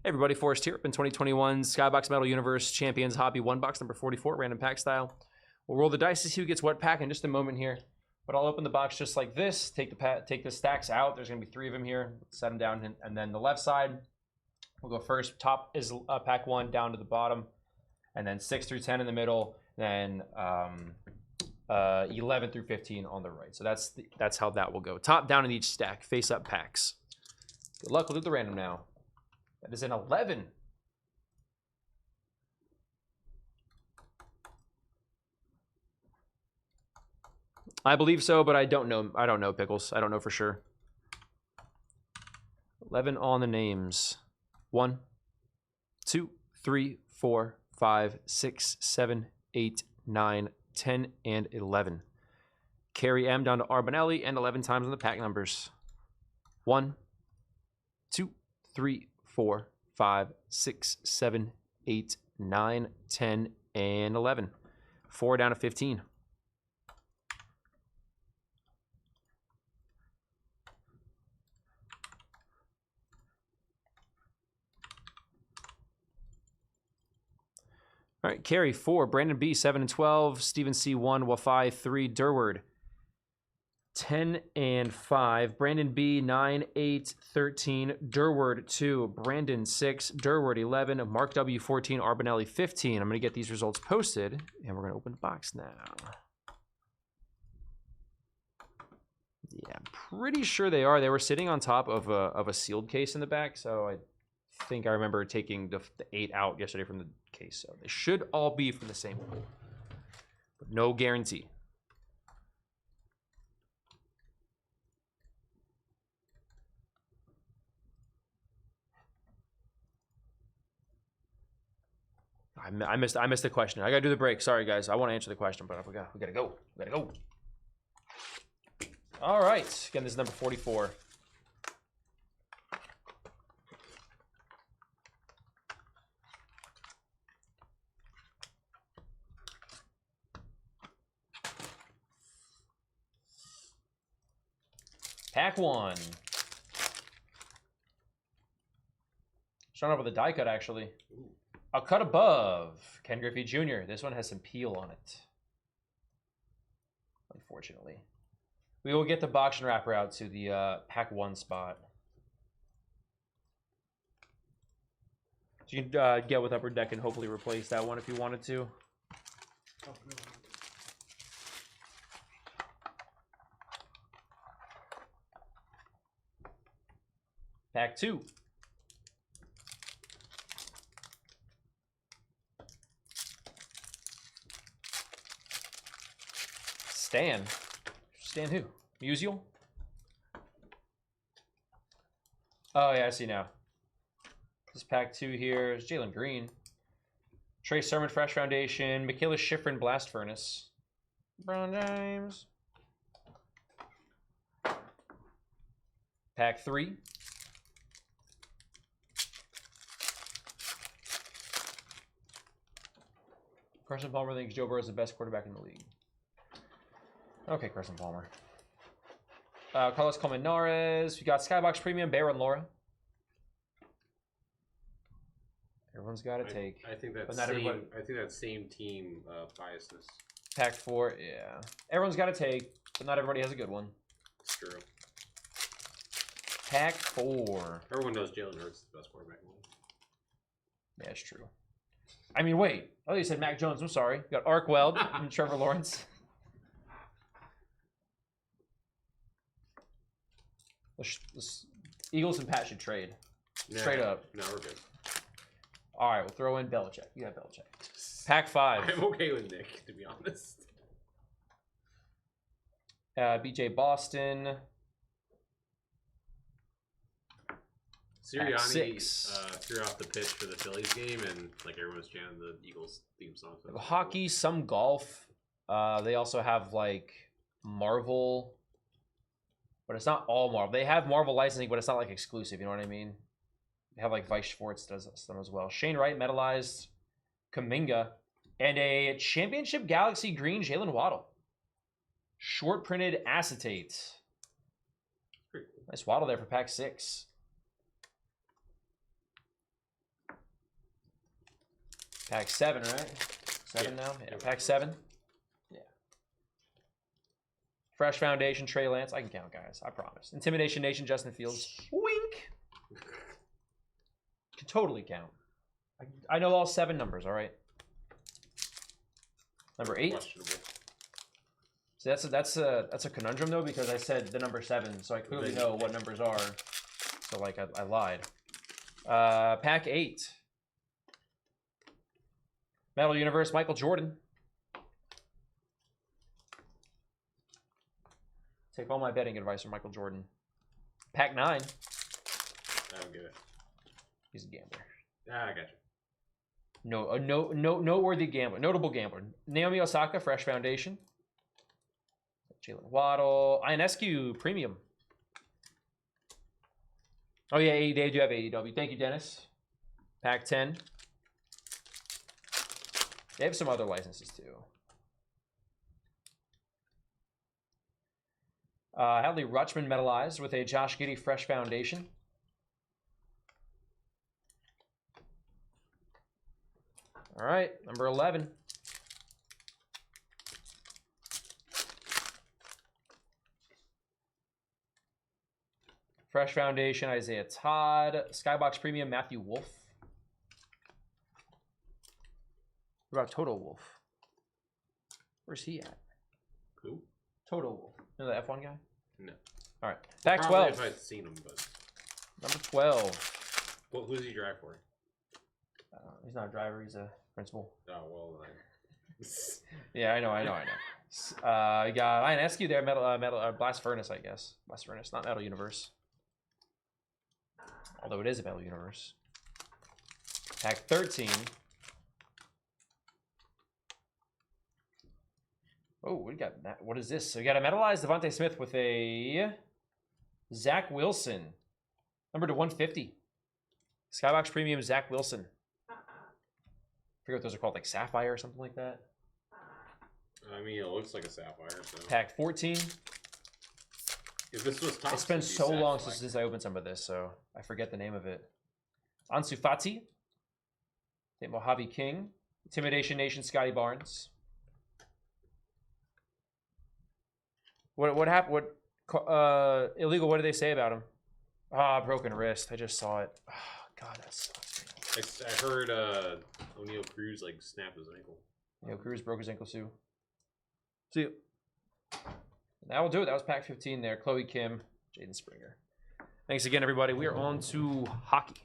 Hey everybody, Forrest here. In 2021 Skybox Metal Universe Champions Hobby 1 box number 44, random pack style. We'll roll the dice to see who gets what pack in just a moment here. But I'll open the box just like this, take the stacks out. There's going to be 3 of them here. Set them down, and then the left side, we'll go first. Top is pack 1 down to the bottom, and then 6 through 10 in the middle, then 11 through 15 on the right. So that's how that will go. Top down in each stack, face up packs. Good luck. We'll do the random now. That is an 11. I believe so, but I don't know. I don't know, Pickles. I don't know for sure. 11 on the names. 1, 2, 3, 4, 5, 6, 7, 8, 9, 10, and 11. Carry M down to Arbonelli and 11 times on the pack numbers. 1, 2, 3, 4, 5, 6, 7, 8, 9, 10, and 11. 4 down to 15. All right, Carey 4, Brandon B 7 and 12, Stephen C 1, Wafai 3, Durward 10 and 5, Brandon B 9, 8, 13, Durward 2, Brandon 6, Durward 11, Mark W 14, Arbonelli 15. I'm going to get these results posted, and we're going to open the box now. Yeah, I'm pretty sure they are. They were sitting on top of a sealed case in the back, so I think I remember taking the 8 out yesterday from the case. So they should all be from the same pool, but no guarantee. I missed the question. I gotta do the break. Sorry guys, I want to answer the question, but we gotta go. We gotta go. All right, again, this is number 44. Pack 1. Starting off with a die cut, actually. A cut above. Ken Griffey Jr. This one has some peel on it. Unfortunately. We will get the box and wrapper out to the pack 1 spot. So you can get with Upper Deck and hopefully replace that one if you wanted to. Pack 2. Stan. Stan who? Musial? Oh, yeah, I see now. This pack 2 here is Jalen Green. Trey Sermon, Fresh Foundation. Michaela Schifrin, Blast Furnace. Brown James. Pack 3. Carson Palmer thinks Joe Burrow is the best quarterback in the league. Okay, Carson Palmer. Carlos Colmenares. We got Skybox Premium, Bear and Laura. Everyone's got to take. I think that's same team biasness. Pack 4, yeah. Everyone's got to take, but not everybody has a good one. It's true. Pack 4. Everyone knows Jalen Hurts is the best quarterback in the league. Yeah, it's true. I mean, wait. Oh, you said Mac Jones. I'm sorry. We got Ark Weld and Trevor Lawrence. Let's, Eagles and Pat should trade. Straight up. No, we're good. All right, we'll throw in Belichick. You got Belichick. Pack 5. I'm okay with Nick, to be honest. BJ Boston. Sirianni threw off the pitch for the Phillies game, and like everyone was chanting the Eagles theme song. So hockey, some golf. They also have like Marvel, but it's not all Marvel. They have Marvel licensing, but it's not like exclusive. You know what I mean? They have like Vice Schwartz does them as well. Shane Wright, metallized Kuminga, and a Championship Galaxy Green Jalen Waddle. Short printed acetate. Nice Waddle there for pack 6. Pack 7, right? 7 now? Yeah, pack 7. Yeah. Fresh Foundation, Trey Lance. I can count, guys. I promise. Intimidation Nation, Justin Fields. Wink! Can totally count. I know all 7 numbers, all right? Number 8. So that's a conundrum, though, because I said the number 7, so I clearly know what numbers are. So, like, I lied. Pack 8. Metal Universe, Michael Jordan. Take all my betting advice from Michael Jordan. Pack 9. I'm good. He's a gambler. Ah, I got you. Noteworthy gambler. Notable gambler. Naomi Osaka, Fresh Foundation. Jalen Waddle. Ionescu, Premium. Oh, yeah, they do have AEW. Thank you, Dennis. Pack 10. They have some other licenses, too. Hadley Rutschman metalized with a Josh Giddey Fresh Foundation. All right, number 11. Fresh Foundation, Isaiah Todd. Skybox Premium, Matthew Wolf. What about Toto Wolf? Where's he at? Who? Toto Wolf. You know the F1 guy? No. All right. Pack Probably 12. if I'd seen him, but... Number 12. Who does he drive for? He's not a driver. He's a principal. Oh, well, then... Yeah, I know. We got Ionescu there, Blast Furnace, I guess. Blast Furnace, not Metal Universe. Although it is a Metal Universe. Pack 13. Oh, we got that. What is this? So we got a metalized Devontae Smith with a Zach Wilson. Number to 150. Skybox Premium, Zach Wilson. I forget what those are called, like Sapphire or something like that. I mean, it looks like a Sapphire. So. Pack 14. If this was top, it's been so long since I opened some of this, so I forget the name of it. Ansu Fati. Mojave King. Intimidation Nation, Scotty Barnes. What happened? What illegal? What did they say about him? Ah, broken wrist. I just saw it. Oh, God, that sucks. I heard O'Neal Cruz like snapped his ankle. O'Neal Cruz broke his ankle too. See you. That will do it. That was pack 15 there. Chloe Kim, Jaden Springer. Thanks again, everybody. We are on to hockey.